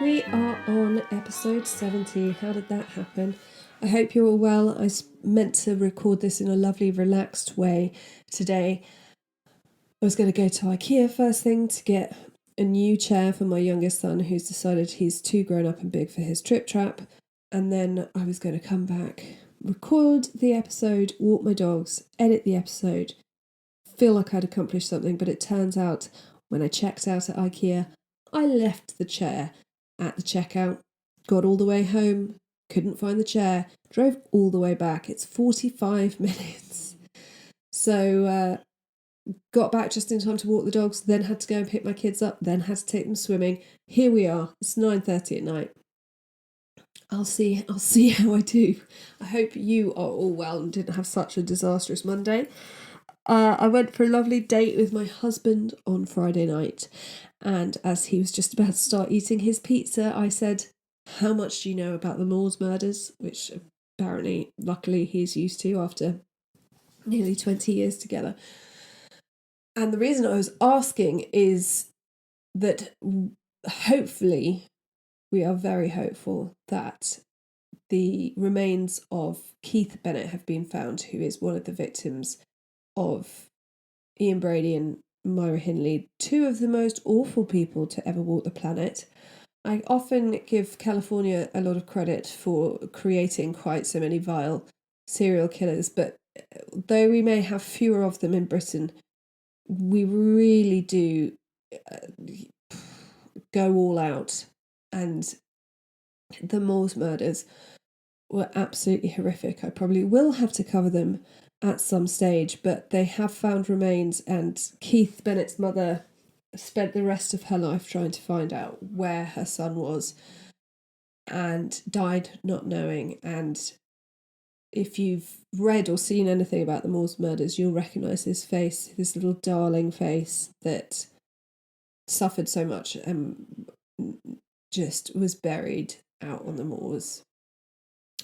We are on episode 70. How did that happen? I hope you're all well. I meant to record this in a lovely, relaxed way today. I was going to go to IKEA first thing to get a new chair for my youngest son, who's decided he's too grown up and big for his trip trap. And then I was going to come back, record the episode, walk my dogs, edit the episode, feel like I'd accomplished something. But it turns out when I checked out at IKEA, I left the chair at the checkout, got all the way home, couldn't find the chair, drove all the way back. It's 45 minutes. So got back just in time to walk the dogs, then had to go and pick my kids up, then had to take them swimming. Here we are. It's 9:30 at night. I'll see how I do. I hope you are all well and didn't have such a disastrous Monday. I went for a lovely date with my husband on Friday night, and as he was just about to start eating his pizza, I said, "How much do you know about the Moors murders?" Which apparently, luckily, he's used to after nearly 20 years together. And the reason I was asking is that hopefully, we are very hopeful that the remains of Keith Bennett have been found, who is one of the victims of Ian Brady and Myra Hindley, two of the most awful people to ever walk the planet. I often give California a lot of credit for creating quite so many vile serial killers, but though we may have fewer of them in Britain, we really do go all out. And the Moors murders were absolutely horrific. I probably will have to cover them at some stage, but they have found remains, and Keith Bennett's mother spent the rest of her life trying to find out where her son was and died not knowing. And if you've read or seen anything about the Moors murders, you'll recognise his face, this little darling face that suffered so much and just was buried out on the moors.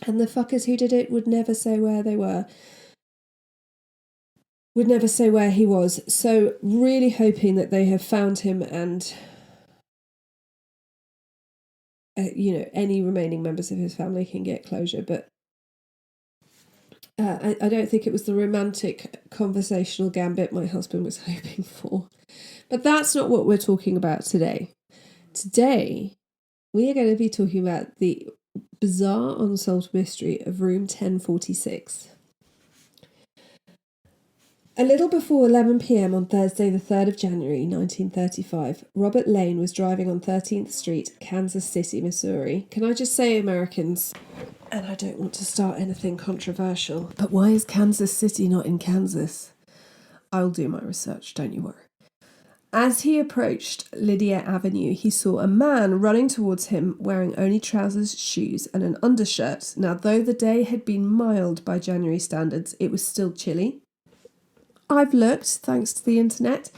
And the fuckers who did it would never say where they were. Would never say where he was. So really hoping that they have found him and any remaining members of his family can get closure. But I don't think it was the romantic conversational gambit my husband was hoping for. But that's not what we're talking about today. Today, we are going to be talking about the bizarre unsolved mystery of room 1046. A little before 11 p.m. on Thursday the 3rd of January 1935, Robert Lane was driving on 13th Street, Kansas City, Missouri. Can I just say, Americans, and I don't want to start anything controversial, but why is Kansas City not in Kansas? I'll do my research, don't you worry. As he approached Lydia Avenue, he saw a man running towards him wearing only trousers, shoes, and an undershirt. Now, though the day had been mild by January standards, it was still chilly. I've looked, thanks to the internet.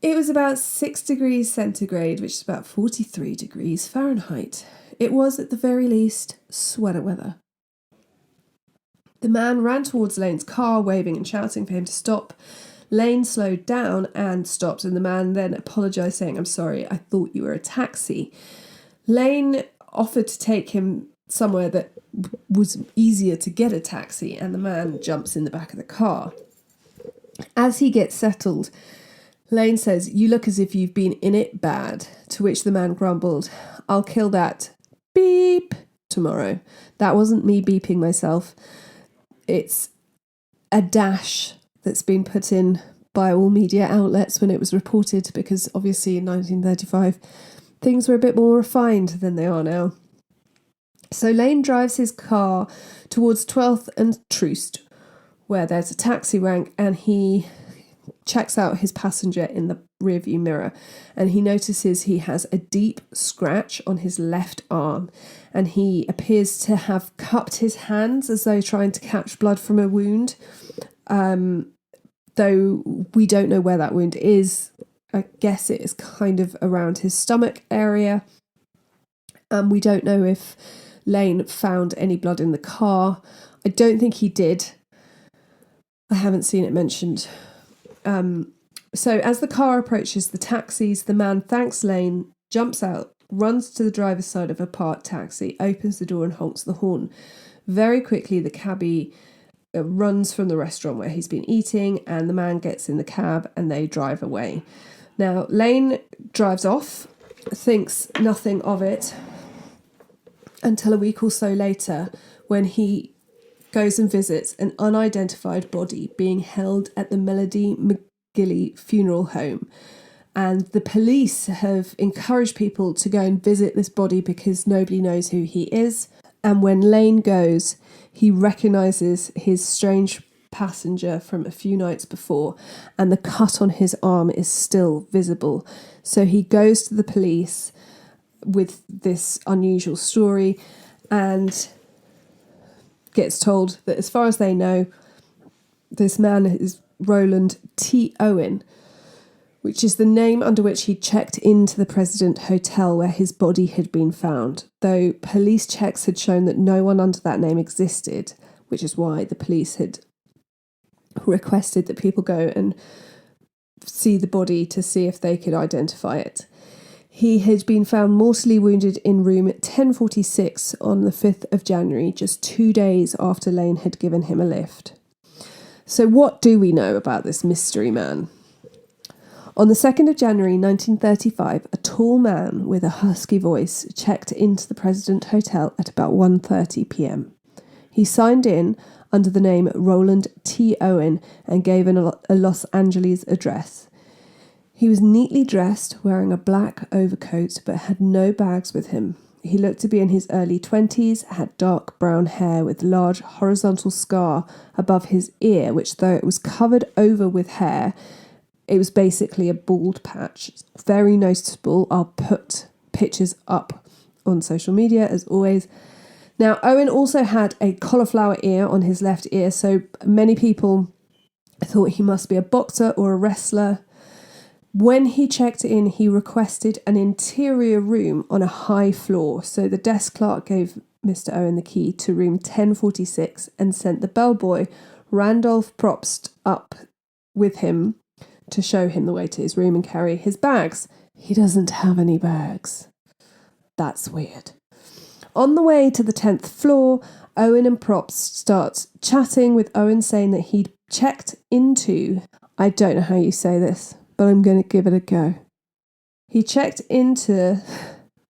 It was about 6 degrees centigrade, which is about 43 degrees Fahrenheit. It was, at the very least, sweater weather. The man ran towards Lane's car, waving and shouting for him to stop. Lane slowed down and stopped, and the man then apologised, saying, "I'm sorry, I thought you were a taxi." Lane offered to take him somewhere that was easier to get a taxi, and the man jumps in the back of the car. As he gets settled, Lane says, "You look as if you've been in it bad," to which the man grumbled, "I'll kill that beep tomorrow." That wasn't me beeping myself. It's a dash that's been put in by all media outlets when it was reported, because obviously in 1935 things were a bit more refined than they are now. So Lane drives his car towards 12th and Troost, where there's a taxi rank, and he checks out his passenger in the rearview mirror, and he notices he has a deep scratch on his left arm, and he appears to have cupped his hands as though trying to catch blood from a wound, though we don't know where that wound is. I guess it is kind of around his stomach area. We don't know if Lane found any blood in the car. I don't think he did. I haven't seen it mentioned. So as the car approaches the taxis, the man thanks Lane, jumps out, runs to the driver's side of a parked taxi, opens the door and honks the horn. Very quickly, the cabbie runs from the restaurant where he's been eating, and the man gets in the cab and they drive away. Now, Lane drives off, thinks nothing of it, until a week or so later when he goes and visits an unidentified body being held at the Melody McGilly funeral home. And the police have encouraged people to go and visit this body because nobody knows who he is. And when Lane goes, he recognises his strange passenger from a few nights before, and the cut on his arm is still visible. So he goes to the police with this unusual story and gets told that as far as they know, this man is Roland T. Owen, which is the name under which he checked into the President Hotel where his body had been found, though police checks had shown that no one under that name existed, which is why the police had requested that people go and see the body to see if they could identify it. He had been found mortally wounded in room 1046 on the 5th of January, just 2 days after Lane had given him a lift. So what do we know about this mystery man? On the 2nd of January 1935, a tall man with a husky voice checked into the President Hotel at about 1:30 p.m. He signed in under the name Roland T. Owen and gave a Los Angeles address. He was neatly dressed, wearing a black overcoat, but had no bags with him. He looked to be in his early 20s, had dark brown hair with a large horizontal scar above his ear, which, though it was covered over with hair, it was basically a bald patch. It's very noticeable. I'll put pictures up on social media, as always. Now, Owen also had a cauliflower ear on his left ear, so many people thought he must be a boxer or a wrestler. When he checked in, he requested an interior room on a high floor, so the desk clerk gave Mr. Owen the key to room 1046 and sent the bellboy, Randolph Probst, up with him to show him the way to his room and carry his bags. He doesn't have any bags. That's weird. On the way to the 10th floor, Owen and Probst start chatting, with Owen saying that he'd checked into, I don't know how you say this, but I'm going to give it a go. He checked into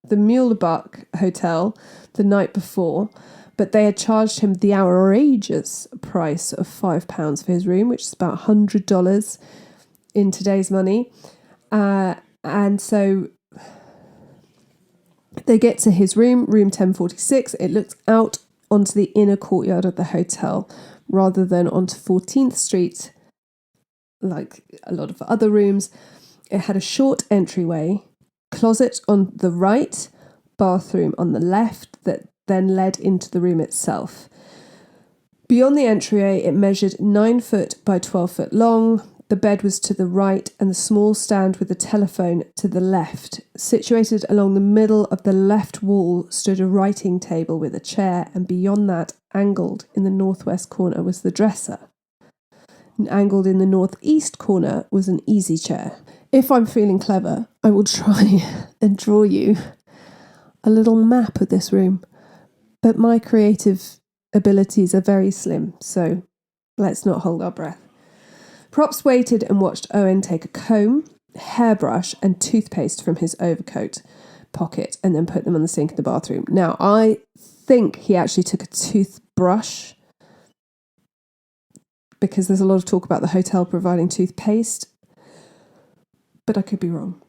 the Muehlebach Hotel the night before, but they had charged him the outrageous price of £5 for his room, which is about $100 in today's money. And so they get to his room 1046. It looks out onto the inner courtyard of the hotel rather than onto 14th Street, like a lot of other rooms. It had a short entryway, closet on the right, bathroom on the left, that then led into the room itself. Beyond the entryway, it measured 9 foot by 12 foot long. The bed was to the right and the small stand with the telephone to the left. Situated along the middle of the left wall stood a writing table with a chair, and beyond that, angled in the northwest corner, was the dresser. And angled in the northeast corner was an easy chair. If I'm feeling clever, I will try and draw you a little map of this room. But my creative abilities are very slim, so let's not hold our breath. Props waited and watched Owen take a comb, hairbrush and toothpaste from his overcoat pocket and then put them on the sink in the bathroom. Now, I think he actually took a toothbrush, because there's a lot of talk about the hotel providing toothpaste, but I could be wrong.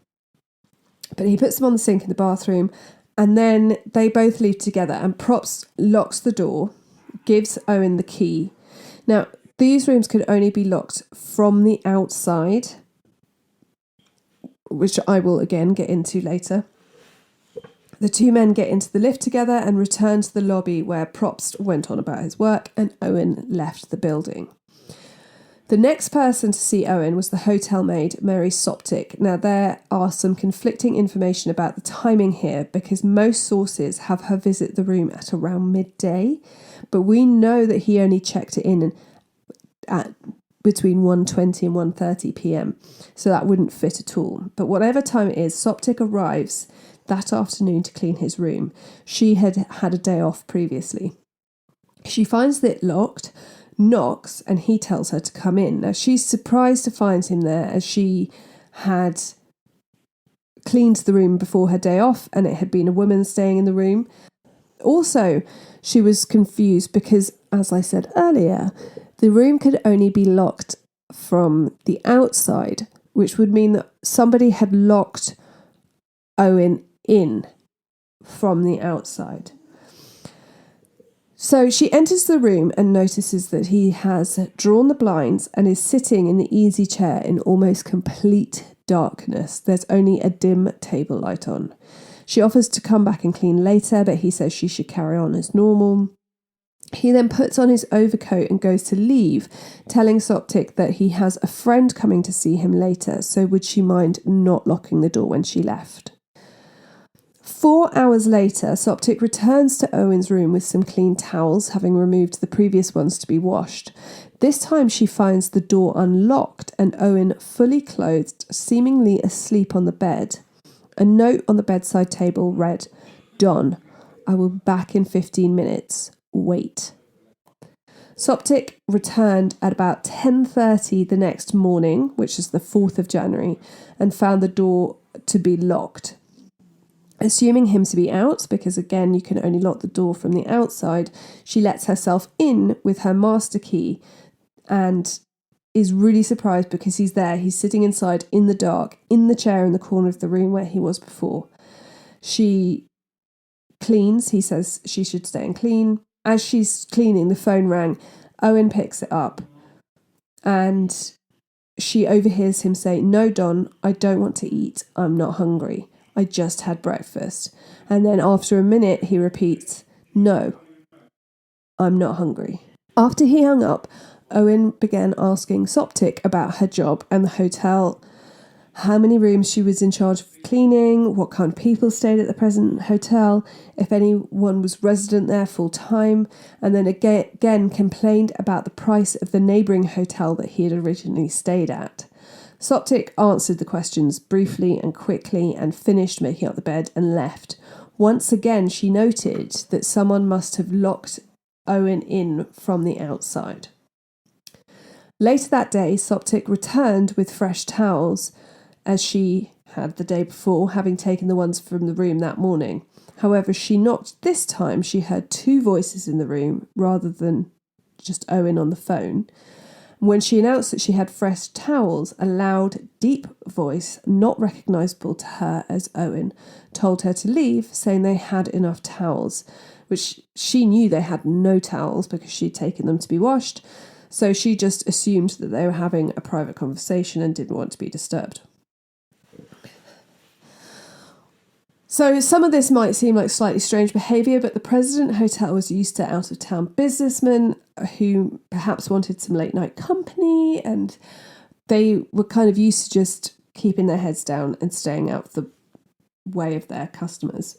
But he puts them on the sink in the bathroom, and then they both leave together, and Props locks the door, gives Owen the key. Now, these rooms could only be locked from the outside, which I will again get into later. The two men get into the lift together and return to the lobby where Probst went on about his work and Owen left the building. The next person to see Owen was the hotel maid, Mary Soptic. Now, there are some conflicting information about the timing here, because most sources have her visit the room at around midday, but we know that he only checked it in at between 1:20 and 1:30 p.m, so that wouldn't fit at all. But whatever time it is, Soptic arrives that afternoon to clean his room. She had had a day off previously. She finds it locked, knocks, and he tells her to come in. Now, she's surprised to find him there, as she had cleaned the room before her day off and it had been a woman staying in the room. Also, she was confused because, as I said earlier, the room could only be locked from the outside, which would mean that somebody had locked Owen in from the outside. So she enters the room and notices that he has drawn the blinds and is sitting in the easy chair in almost complete darkness. There's only a dim table light on. She offers to come back and clean later, but he says she should carry on as normal. He then puts on his overcoat and goes to leave, telling Soptic that he has a friend coming to see him later, so would she mind not locking the door when she left. 4 hours later, Soptic returns to Owen's room with some clean towels, having removed the previous ones to be washed. This time she finds the door unlocked and Owen fully clothed, seemingly asleep on the bed. A note on the bedside table read, "Don, I will be back in 15 minutes. Wait." Soptic returned at about 10:30 the next morning, which is the 4th of January, and found the door to be locked. Assuming him to be out, because again you can only lock the door from the outside, she lets herself in with her master key and is really surprised because he's there. He's sitting inside in the dark, in the chair in the corner of the room where he was before. She cleans. He says she should stay and clean. As she's cleaning, the phone rang. Owen picks it up and she overhears him say, "No, Don, I don't want to eat. I'm not hungry. I just had breakfast." And then after a minute, he repeats, "No, I'm not hungry." After he hung up, Owen began asking Soptic about her job and the hotel, how many rooms she was in charge of cleaning, what kind of people stayed at the present hotel, if anyone was resident there full time, and then again complained about the price of the neighbouring hotel that he had originally stayed at. Soptic answered the questions briefly and quickly and finished making up the bed and left. Once again, she noted that someone must have locked Owen in from the outside. Later that day, Soptic returned with fresh towels, as she had the day before, having taken the ones from the room that morning. However, she knocked this time. She heard 2 voices in the room rather than just Owen on the phone. When she announced that she had fresh towels, a loud, deep voice, not recognisable to her as Owen, told her to leave, saying they had enough towels, which she knew they had no towels because she'd taken them to be washed, so she just assumed that they were having a private conversation and didn't want to be disturbed. So some of this might seem like slightly strange behaviour, but the President Hotel was used to out-of-town businessmen who perhaps wanted some late-night company, and they were kind of used to just keeping their heads down and staying out of the way of their customers.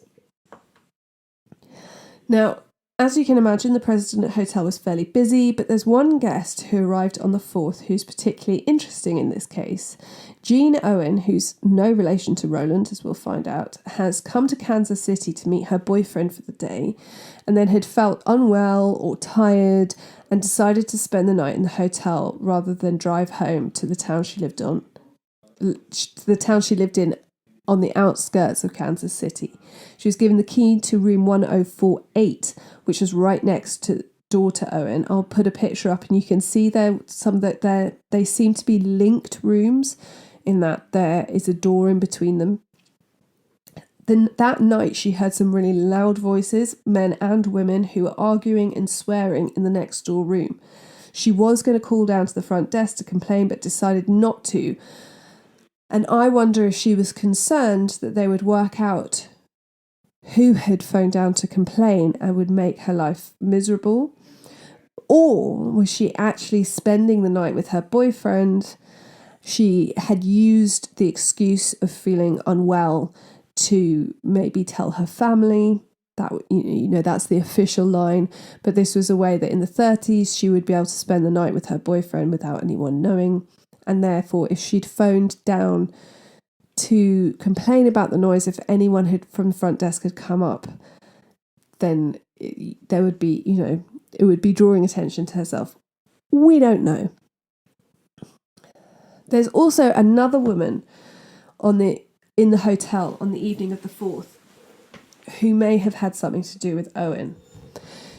Now, as you can imagine, the President Hotel was fairly busy, but there's one guest who arrived on the 4th who's particularly interesting in this case. Jean Owen, who's no relation to Roland, as we'll find out, has come to Kansas City to meet her boyfriend for the day, and then had felt unwell or tired and decided to spend the night in the hotel rather than drive home to the town she lived in on the outskirts of Kansas City. She was given the key to room 1048, which was right next to door to Owen. I'll put a picture up and you can see there some that they seem to be linked rooms in that there is a door in between them. Then that night she heard some really loud voices, men and women, who were arguing and swearing in the next door room. She was going to call down to the front desk to complain but decided not to. And I wonder if she was concerned that they would work out who had phoned down to complain and would make her life miserable. Or was she actually spending the night with her boyfriend? She had used the excuse of feeling unwell to maybe tell her family. That, that's the official line. But this was a way that in the 30s she would be able to spend the night with her boyfriend without anyone knowing. And therefore, if she'd phoned down to complain about the noise. If anyone from the front desk had come up, then there would be, it would be drawing attention to herself. We don't know. There's also another woman in the hotel on the evening of the 4th who may have had something to do with Owen.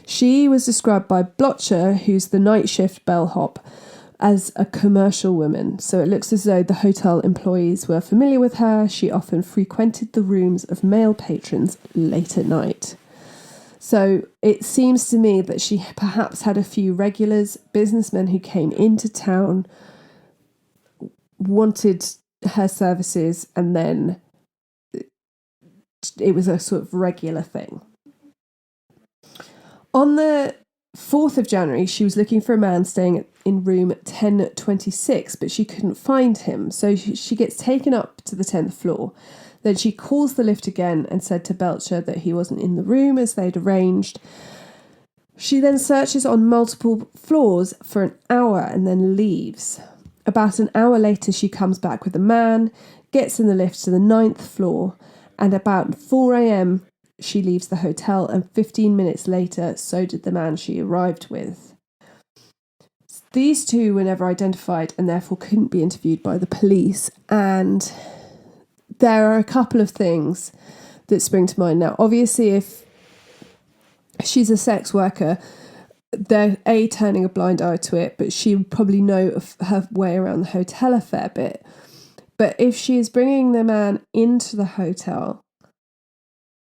She was described by Blotcher, who's the night shift bellhop, as a commercial woman. So it looks as though the hotel employees were familiar with her. She often frequented the rooms of male patrons late at night. So it seems to me that she perhaps had a few regulars, businessmen who came into town, wanted her services, and then it was a sort of regular thing. On the 4th of January, she was looking for a man staying in room 1026, but she couldn't find him. So she gets taken up to the 10th floor. Then she calls the lift again and said to Belcher that he wasn't in the room as they'd arranged. She then searches on multiple floors for an hour and then leaves. About an hour later, she comes back with a man, gets in the lift to the 9th floor, and about 4 a.m, she leaves the hotel, and 15 minutes later, so did the man she arrived with. These two were never identified and therefore couldn't be interviewed by the police. And there are a couple of things that spring to mind. Now, obviously, if she's a sex worker, they're turning a blind eye to it, but she would probably know of her way around the hotel a fair bit. But if she is bringing the man into the hotel,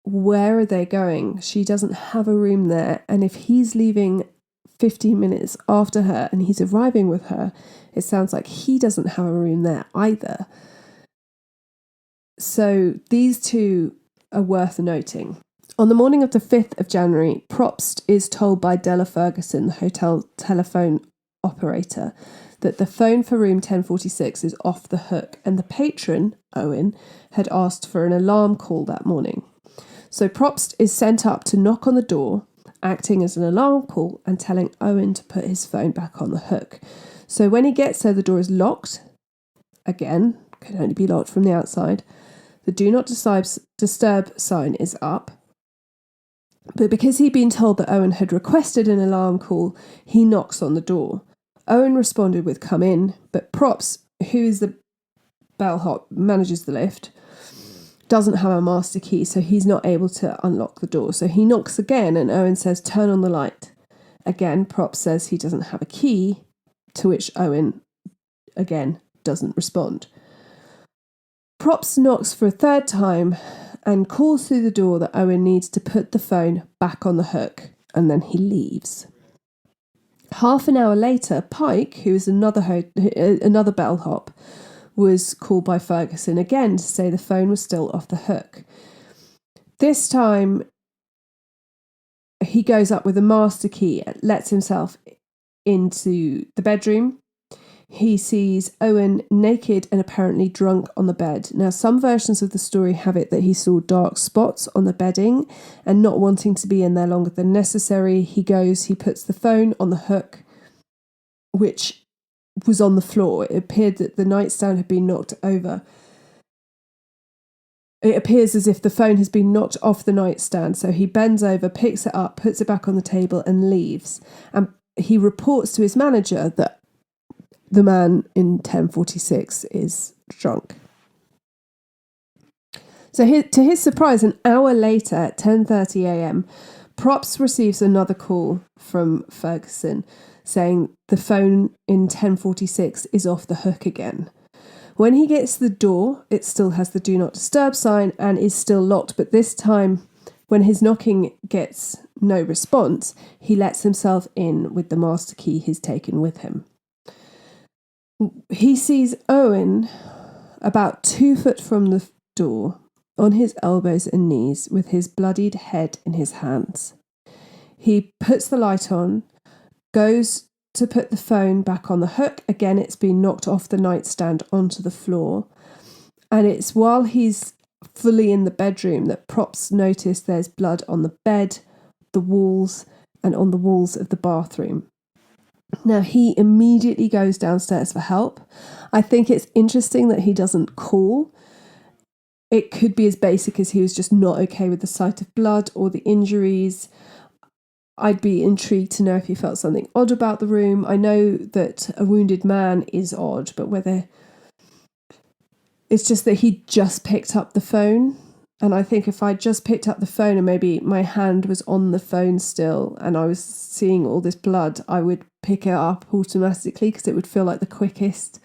where are they going? She doesn't have a room there. And if he's leaving 15 minutes after her and he's arriving with her, it sounds like he doesn't have a room there either. So these two are worth noting. On the morning of the 5th of January, Probst is told by Della Ferguson, the hotel telephone operator, that the phone for room 1046 is off the hook, and the patron, Owen, had asked for an alarm call that morning. So Probst is sent up to knock on the door, acting as an alarm call and telling Owen to put his phone back on the hook. So when he gets there, the door is locked. Again, can only be locked from the outside. The do not disturb sign is up. But because he'd been told that Owen had requested an alarm call, he knocks on the door. Owen responded with "come in," but Probst, who is the bellhop, manages the lift, doesn't have a master key, so he's not able to unlock the door. So he knocks again, and Owen says, "turn on the light." Again, Probst says he doesn't have a key, to which Owen, again, doesn't respond. Probst knocks for a third time and calls through the door that Owen needs to put the phone back on the hook, and then he leaves. Half an hour later, Pike, who is another bellhop, was called by Ferguson again to say the phone was still off the hook. This time, he goes up with a master key and lets himself into the bedroom. He sees Owen naked and apparently drunk on the bed. Now, some versions of the story have it that he saw dark spots on the bedding, and not wanting to be in there longer than necessary, he puts the phone on the hook, which was on the floor. It appeared that the nightstand had been knocked over. It appears as if the phone has been knocked off the nightstand, so he bends over, picks it up, puts it back on the table and leaves. And he reports to his manager that the man in 1046 is drunk. So to his surprise, an hour later at 10:30 a.m, Probst receives another call from Ferguson saying the phone in 1046 is off the hook again. When he gets to the door, it still has the do not disturb sign and is still locked, but this time, when his knocking gets no response, he lets himself in with the master key he's taken with him. He sees Owen about 2 foot from the door, on his elbows and knees, with his bloodied head in his hands. He puts the light on, goes to put the phone back on the hook. Again, it's been knocked off the nightstand onto the floor. And it's while he's fully in the bedroom that Probst noticed there's blood on the bed, the walls, and on the walls of the bathroom. Now, he immediately goes downstairs for help. I think it's interesting that he doesn't call it could be as basic as he was just not okay with the sight of blood or the injuries. I'd be intrigued to know if he felt something odd about the room. I know that a wounded man is odd, but whether it's just that he just picked up the phone. And I think if I just picked up the phone and maybe my hand was on the phone still and I was seeing all this blood, I would pick it up automatically because it would feel like the quickest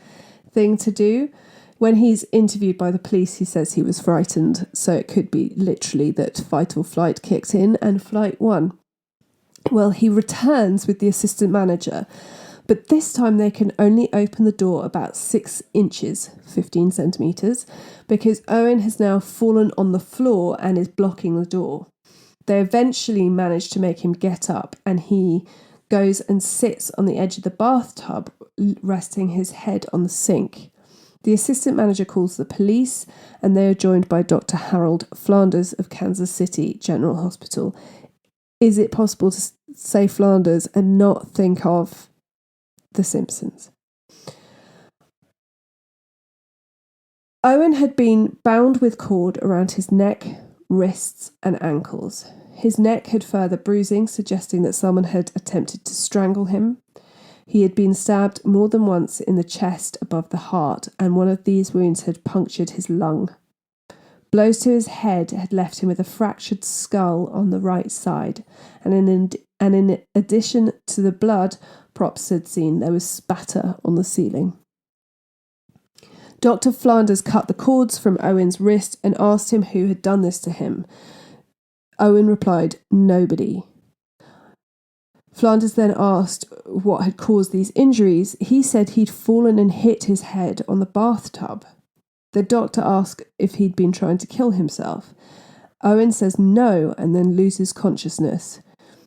thing to do. When he's interviewed by the police, he says he was frightened. So it could be literally that fight or flight kicked in and flight won. Well, he returns with the assistant manager, but this time they can only open the door about 6 inches, 15 centimetres, because Owen has now fallen on the floor and is blocking the door. They eventually manage to make him get up, and he goes and sits on the edge of the bathtub, resting his head on the sink. The assistant manager calls the police, and they are joined by Dr. Harold Flanders of Kansas City General Hospital. Is it possible to say Flanders and not think of The Simpsons? Owen had been bound with cord around his neck, wrists, and ankles. His neck had further bruising, suggesting that someone had attempted to strangle him. He had been stabbed more than once in the chest above the heart, and one of these wounds had punctured his lung. Blows to his head had left him with a fractured skull on the right side, and in addition to the blood props had seen, there was spatter on the ceiling. Dr. Flanders cut the cords from Owen's wrist and asked him who had done this to him. Owen replied, "Nobody." Flanders then asked what had caused these injuries. He said he'd fallen and hit his head on the bathtub. The doctor asked if he'd been trying to kill himself. Owen says no and then loses consciousness.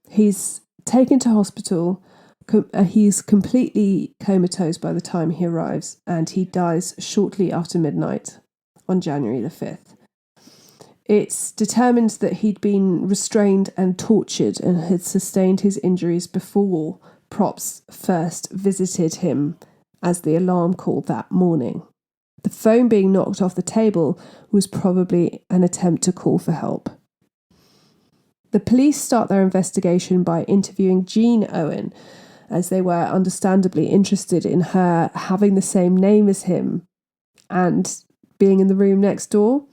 He's taken to hospital. He's completely comatose by the time he arrives, and he dies shortly after midnight on January the 5th. It's determined that he'd been restrained and tortured and had sustained his injuries before props first visited him as the alarm called that morning. The phone being knocked off the table was probably an attempt to call for help. The police start their investigation by interviewing Jean Owen, as they were understandably interested in her having the same name as him and being in the room next door.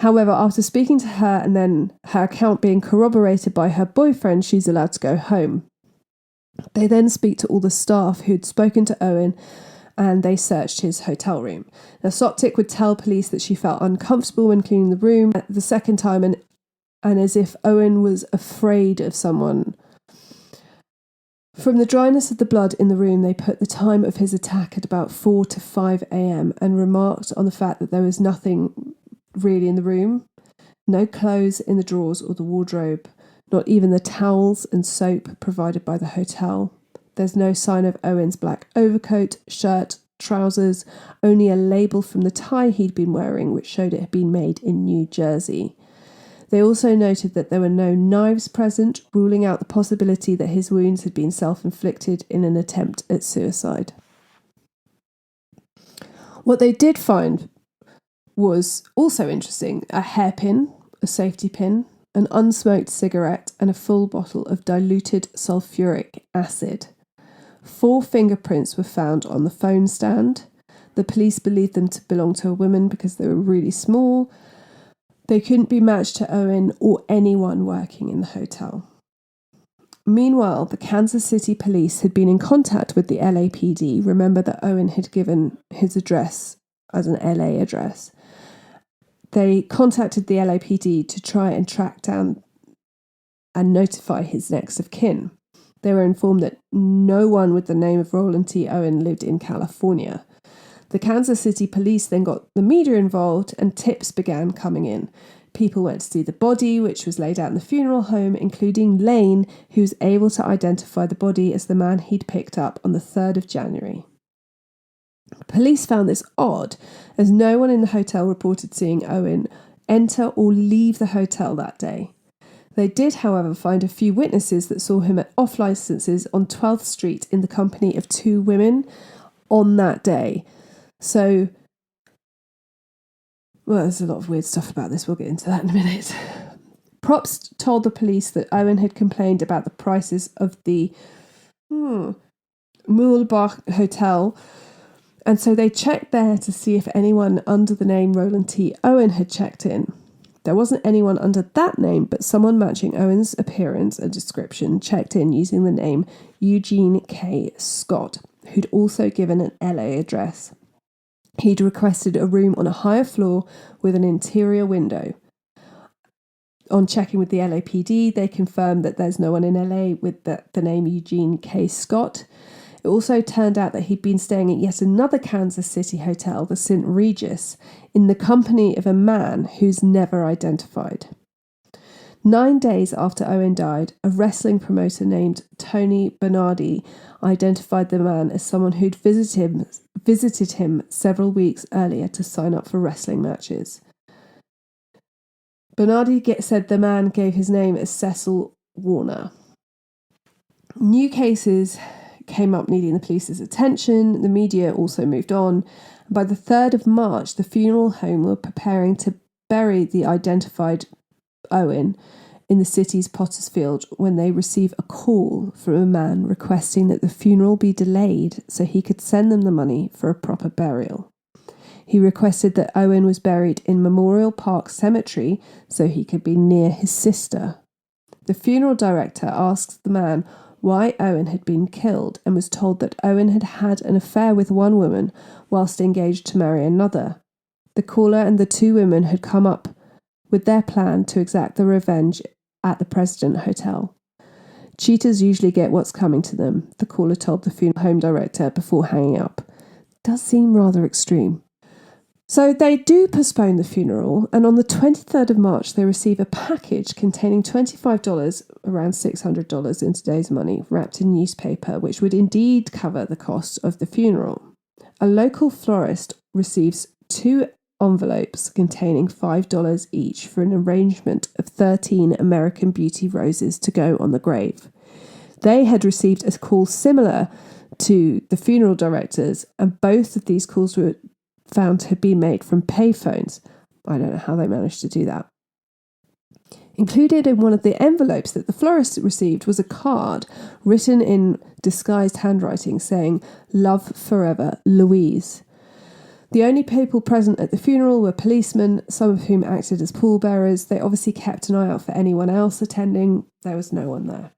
However, after speaking to her and then her account being corroborated by her boyfriend, she's allowed to go home. They then speak to all the staff who'd spoken to Owen, and they searched his hotel room. Now, Soptic would tell police that she felt uncomfortable when cleaning the room the second time, and as if Owen was afraid of someone. From the dryness of the blood in the room, they put the time of his attack at about 4 to 5 a.m. and remarked on the fact that there was nothing really in the room. No clothes in the drawers or the wardrobe, not even the towels and soap provided by the hotel. There's no sign of Owen's black overcoat, shirt, trousers, only a label from the tie he'd been wearing, which showed it had been made in New Jersey. They also noted that there were no knives present, ruling out the possibility that his wounds had been self-inflicted in an attempt at suicide. What they did find was also interesting: a hairpin, a safety pin, an unsmoked cigarette, and a full bottle of diluted sulfuric acid. 4 fingerprints were found on the phone stand. The police believed them to belong to a woman because they were really small. They couldn't be matched to Owen or anyone working in the hotel. Meanwhile, the Kansas City police had been in contact with the LAPD. Remember that Owen had given his address as an LA address. They contacted the LAPD to try and track down and notify his next of kin. They were informed that no one with the name of Roland T. Owen lived in California. The Kansas City police then got the media involved, and tips began coming in. People went to see the body, which was laid out in the funeral home, including Lane, who was able to identify the body as the man he'd picked up on the 3rd of January. Police found this odd, as no one in the hotel reported seeing Owen enter or leave the hotel that day. They did, however, find a few witnesses that saw him at off licenses on 12th Street in the company of 2 women on that day. So Well, there's a lot of weird stuff about this. We'll get into that in a minute. Props told the police that Owen had complained about the prices of the Mühlbach Hotel, and so they checked there to see if anyone under the name Roland T. Owen had checked in. There wasn't anyone under that name, but someone matching Owen's appearance and description checked in using the name Eugene K. Scott, who'd also given an LA address. He'd requested a room on a higher floor with an interior window. On checking with the LAPD, they confirmed that there's no one in LA with the name Eugene K. Scott. It also turned out that he'd been staying at yet another Kansas City hotel, the St. Regis, in the company of a man who's never identified. 9 days after Owen died, a wrestling promoter named Tony Bernardi identified the man as someone who'd visited him several weeks earlier to sign up for wrestling matches. Bernardi said the man gave his name as Cecil Warner. New cases came up needing the police's attention. The media also moved on. By the 3rd of March, the funeral home were preparing to bury the identified Owen in the city's Potter's Field when they receive a call from a man requesting that the funeral be delayed so he could send them the money for a proper burial. He requested that Owen was buried in Memorial Park Cemetery so he could be near his sister. The funeral director asked the man why Owen had been killed and was told that Owen had had an affair with one woman whilst engaged to marry another. The caller and the two women had come up with their plan to exact the revenge at the President Hotel. Cheaters usually get what's coming to them, the caller told the funeral home director before hanging up. Does seem rather extreme. So they do postpone the funeral, and on the 23rd of March they receive a package containing $25, around $600 in today's money, wrapped in newspaper, which would indeed cover the cost of the funeral. A local florist receives 2 envelopes containing $5 each for an arrangement of 13 American Beauty roses to go on the grave. They had received a call similar to the funeral directors, and both of these calls were found to have been made from payphones. I don't know how they managed to do that. Included in one of the envelopes that the florist received was a card written in disguised handwriting saying, "Love forever, Louise." The only people present at the funeral were policemen, some of whom acted as pallbearers. They obviously kept an eye out for anyone else attending. There was no one there.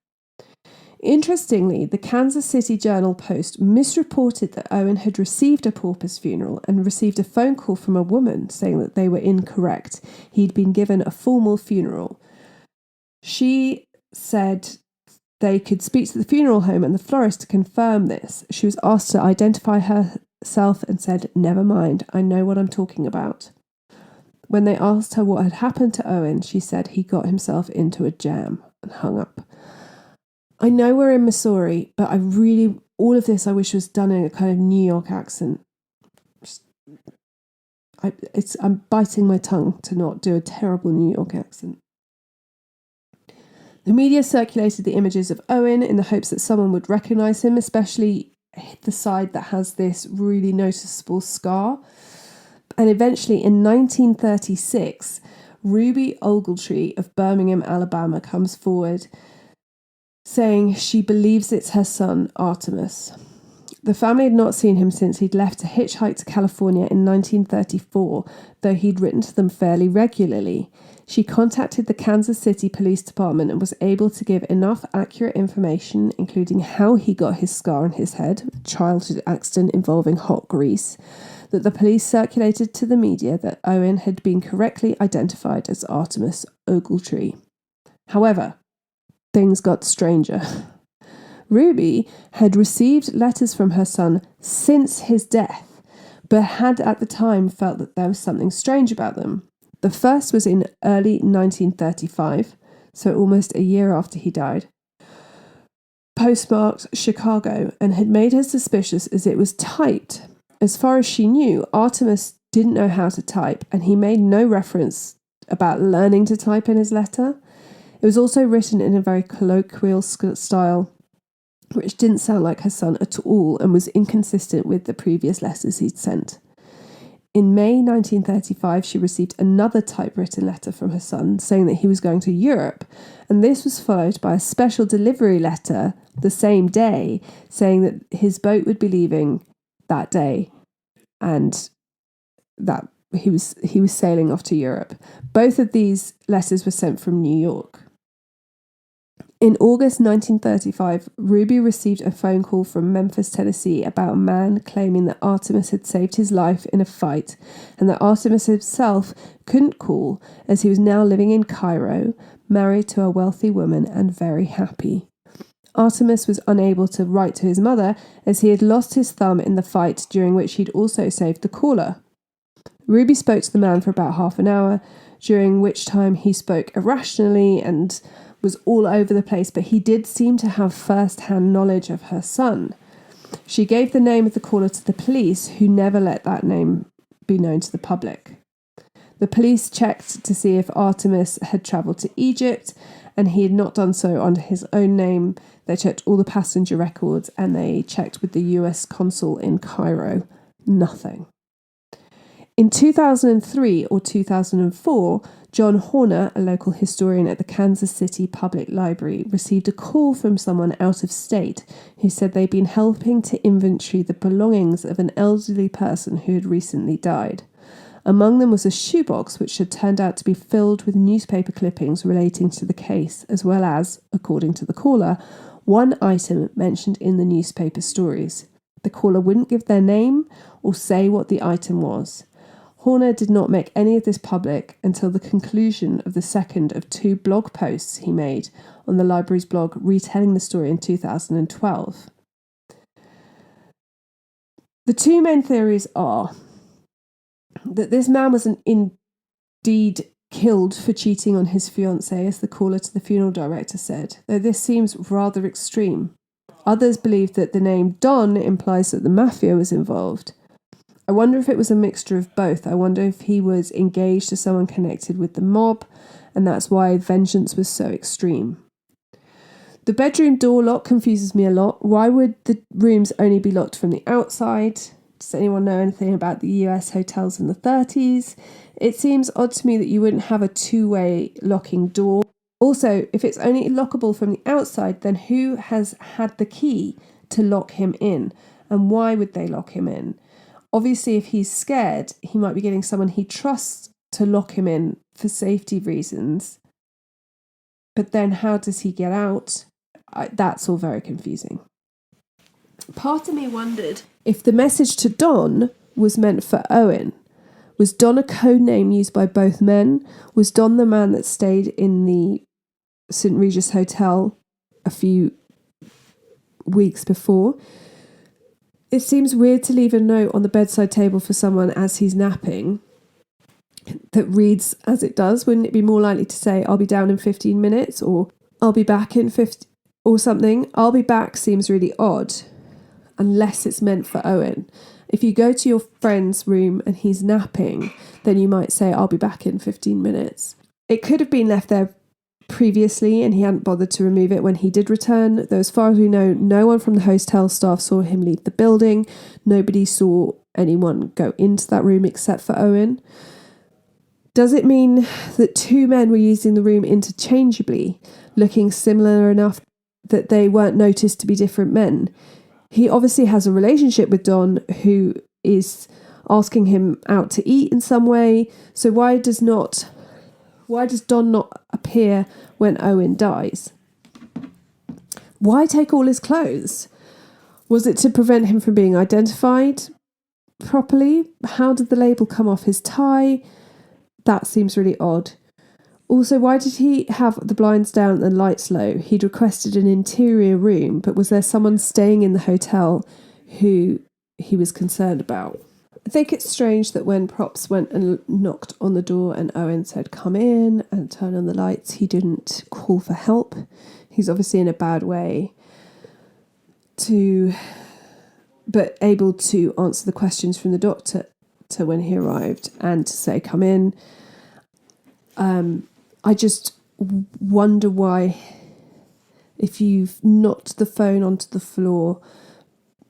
Interestingly, the Kansas City Journal-Post misreported that Owen had received a pauper's funeral and received a phone call from a woman saying that they were incorrect. He'd been given a formal funeral. She said they could speak to the funeral home and the florist to confirm this. She was asked to identify herself and said, "Never mind, I know what I'm talking about." When they asked her what had happened to Owen, she said he got himself into a jam and hung up. I know we're in Missouri, but all of this I wish was done in a kind of New York accent. I'm biting my tongue to not do a terrible New York accent. The media circulated the images of Owen in the hopes that someone would recognise him, especially the side that has this really noticeable scar. And eventually in 1936, Ruby Ogletree of Birmingham, Alabama comes forward saying she believes it's her son, Artemus. The family had not seen him since he'd left to hitchhike to California in 1934, though he'd written to them fairly regularly. She contacted the Kansas City Police Department and was able to give enough accurate information, including how he got his scar on his head, a childhood accident involving hot grease, that the police circulated to the media that Owen had been correctly identified as Artemus Ogletree. However, things got stranger. Ruby had received letters from her son since his death, but had at the time felt that there was something strange about them. The first was in early 1935, so almost a year after he died, postmarked Chicago, and had made her suspicious as it was typed. As far as she knew, Artemus didn't know how to type, and he made no reference about learning to type in his letter. It was also written in a very colloquial style, which didn't sound like her son at all and was inconsistent with the previous letters he'd sent. In May 1935, she received another typewritten letter from her son saying that he was going to Europe, and this was followed by a special delivery letter the same day saying that his boat would be leaving that day and that he was sailing off to Europe. Both of these letters were sent from New York. In August 1935, Ruby received a phone call from Memphis, Tennessee about a man claiming that Artemis had saved his life in a fight and that Artemis himself couldn't call as he was now living in Cairo, married to a wealthy woman and very happy. Artemis was unable to write to his mother as he had lost his thumb in the fight during which he'd also saved the caller. Ruby spoke to the man for about half an hour, during which time he spoke irrationally and was all over the place, but he did seem to have first-hand knowledge of her son. She gave the name of the caller to the police, who never let that name be known to the public. The police checked to see if Artemis had travelled to Egypt, and he had not done so under his own name. They checked all the passenger records, and they checked with the US consul in Cairo. Nothing. In 2003 or 2004, John Horner, a local historian at the Kansas City Public Library, received a call from someone out of state who said they'd been helping to inventory the belongings of an elderly person who had recently died. Among them was a shoebox which had turned out to be filled with newspaper clippings relating to the case, as well as, according to the caller, one item mentioned in the newspaper stories. The caller wouldn't give their name or say what the item was. Horner did not make any of this public until the conclusion of the second of 2 blog posts he made on the library's blog retelling the story in 2012. The 2 main theories are that this man was indeed killed for cheating on his fiancée, as the caller to the funeral director said, though this seems rather extreme. Others believe that the name Don implies that the mafia was involved. I wonder if it was a mixture of both. I wonder if he was engaged to someone connected with the mob, and that's why vengeance was so extreme. The bedroom door lock confuses me a lot. Why would the rooms only be locked from the outside? Does anyone know anything about the US hotels in the 30s? It seems odd to me that you wouldn't have a 2-way locking door. Also, if it's only lockable from the outside, then who has had the key to lock him in? And why would they lock him in? Obviously, if he's scared, he might be getting someone he trusts to lock him in for safety reasons. But then how does he get out? That's all very confusing. Part of me wondered if the message to Don was meant for Owen. Was Don a code name used by both men? Was Don the man that stayed in the St. Regis Hotel a few weeks before? It seems weird to leave a note on the bedside table for someone as he's napping that reads as it does. Wouldn't it be more likely to say, I'll be down in 15 minutes or I'll be back in 50 or something? I'll be back seems really odd unless it's meant for Owen. If you go to your friend's room and he's napping, then you might say, I'll be back in 15 minutes. It could have been left there previously and he hadn't bothered to remove it when he did return, though as far as we know, no one from the hotel staff saw him leave the building. Nobody saw anyone go into that room except for Owen. Does it mean that 2 men were using the room interchangeably, looking similar enough that they weren't noticed to be different men? He obviously has a relationship with Don, who is asking him out to eat in some way, so why does Don not appear when Owen dies? Why take all his clothes? Was it to prevent him from being identified properly? How did the label come off his tie? That seems really odd. Also, why did he have the blinds down and lights low? He'd requested an interior room, but was there someone staying in the hotel who he was concerned about? I think it's strange that when Props went and knocked on the door and Owen said, come in and turn on the lights, he didn't call for help. He's obviously in a bad way, but able to answer the questions from the doctor when he arrived and to say, come in. I just wonder why, if you've knocked the phone onto the floor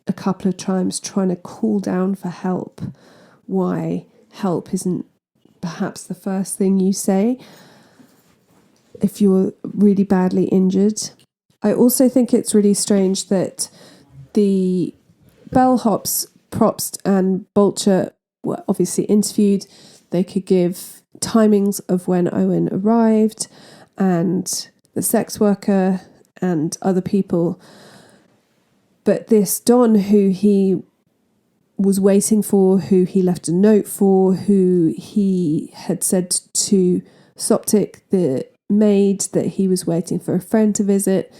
a couple of times trying to call down for help, why help isn't perhaps the first thing you say if you're really badly injured. I also think it's really strange that the bellhops, Probst and Bolcher were obviously interviewed. They could give timings of when Owen arrived, and the sex worker and other people. But this Don, who he was waiting for, who he left a note for, who he had said to Soptic, the maid, that he was waiting for a friend to visit,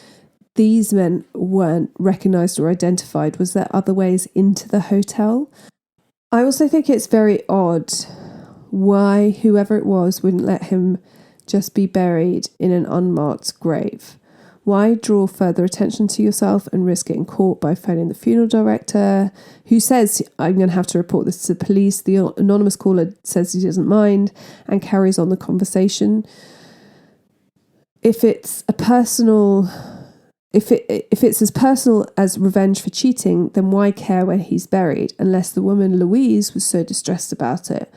these men weren't recognised or identified. Was there other ways into the hotel? I also think it's very odd why whoever it was wouldn't let him just be buried in an unmarked grave. Why draw further attention to yourself and risk getting caught by phoning the funeral director, who says, I'm going to have to report this to the police? The anonymous caller says he doesn't mind and carries on the conversation. If it's a personal... If it's as personal as revenge for cheating, then why care where he's buried, unless the woman Louise was so distressed about it?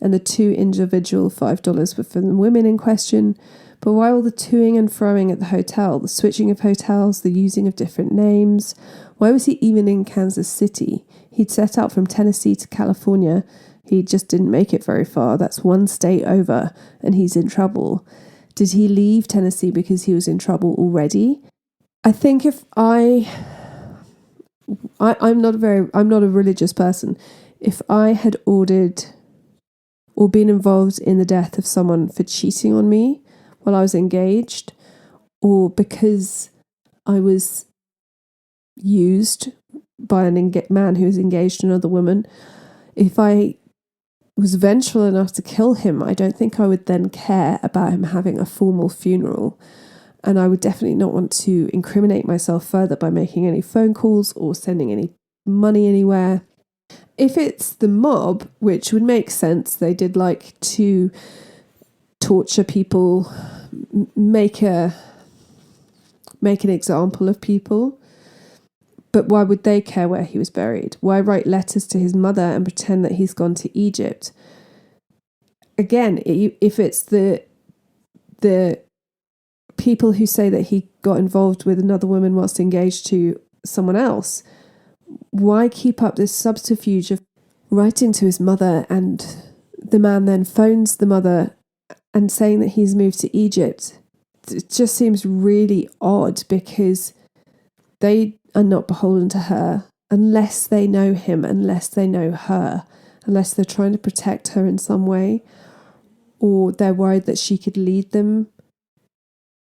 And the two individual $5 were for the women in question. But why all the toing and froing at the hotel, the switching of hotels, the using of different names? Why was he even in Kansas City? He'd set out from Tennessee to California. He just didn't make it very far. That's one state over, and he's in trouble. Did he leave Tennessee because he was in trouble already? I think if I'm not a religious person. If I had ordered or been involved in the death of someone for cheating on me while I was engaged, or because I was used by a man who was engaged to another woman, if I was vengeful enough to kill him, I don't think I would then care about him having a formal funeral. And I would definitely not want to incriminate myself further by making any phone calls or sending any money anywhere. If it's the mob, which would make sense, they did like to torture people, make an example of people. But why would they care where he was buried? Why write letters to his mother and pretend that he's gone to Egypt? Again, if it's the people who say that he got involved with another woman whilst engaged to someone else, why keep up this subterfuge of writing to his mother, and the man then phones the mother and saying that he's moved to Egypt? It just seems really odd, because they are not beholden to her unless they know him, unless they know her, unless they're trying to protect her in some way, or they're worried that she could lead them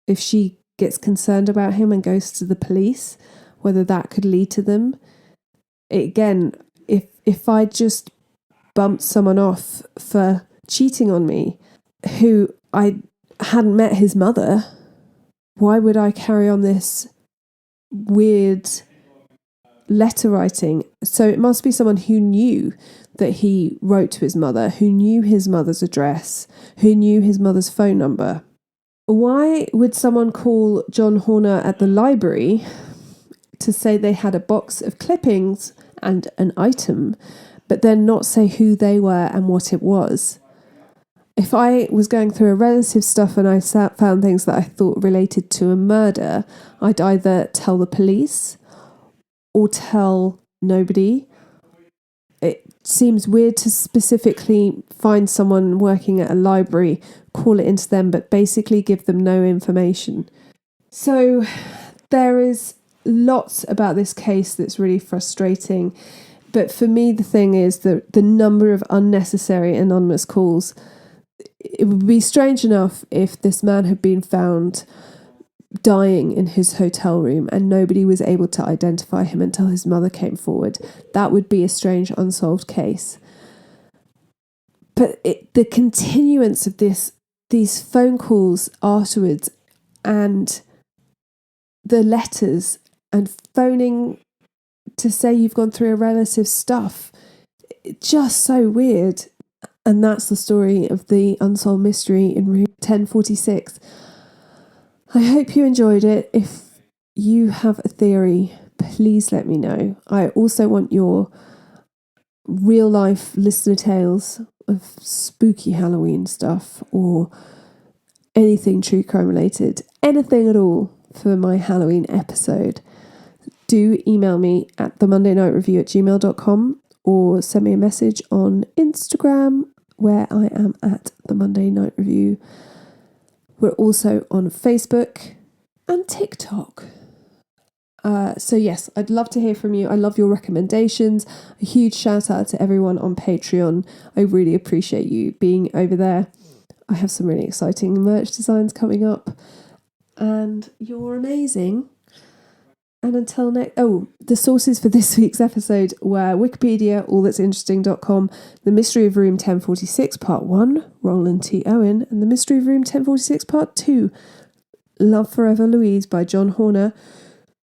if she gets concerned about him and goes to the police, whether that could lead to them. Again, if I just bumped someone off for cheating on me, who I hadn't met his mother, why would I carry on this weird letter writing? So it must be someone who knew that he wrote to his mother, who knew his mother's address, who knew his mother's phone number. Why would someone call John Horner at the library to say they had a box of clippings and an item, but then not say who they were and what it was? If I was going through a relative stuff and I found things that I thought related to a murder, I'd either tell the police or tell nobody. It seems weird to specifically find someone working at a library, call it into them, but basically give them no information. So there is lots about this case that's really frustrating. But for me, the thing is that the number of unnecessary anonymous calls. It would be strange enough if this man had been found dying in his hotel room and nobody was able to identify him until his mother came forward. That would be a strange unsolved case. But the continuance of these phone calls afterwards, and the letters and phoning to say you've gone through a relative's stuff, it's just so weird. And that's the story of the unsolved mystery in room 1046. I hope you enjoyed it. If you have a theory, please let me know. I also want your real life listener tales of spooky Halloween stuff, or anything true crime related, anything at all for my Halloween episode, do email me at themondaynightrevue@gmail.com or send me a message on Instagram, where I am at The Monday Night Review. We're also on Facebook and TikTok. So yes, I'd love to hear from you. I love your recommendations. A huge shout out to everyone on Patreon. I really appreciate you being over there. I have some really exciting merch designs coming up, and you're amazing. And until next... the sources for this week's episode were Wikipedia, allthat'sinteresting.com, The Mystery of Room 1046 Part 1, Roland T. Owen, and The Mystery of Room 1046 Part 2, Love Forever Louise by John Horner,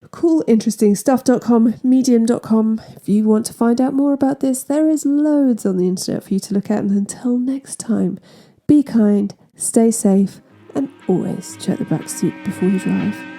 coolinterestingstuff.com, medium.com. If you want to find out more about this, there is loads on the internet for you to look at. And until next time, be kind, stay safe, and always check the back seat before you drive.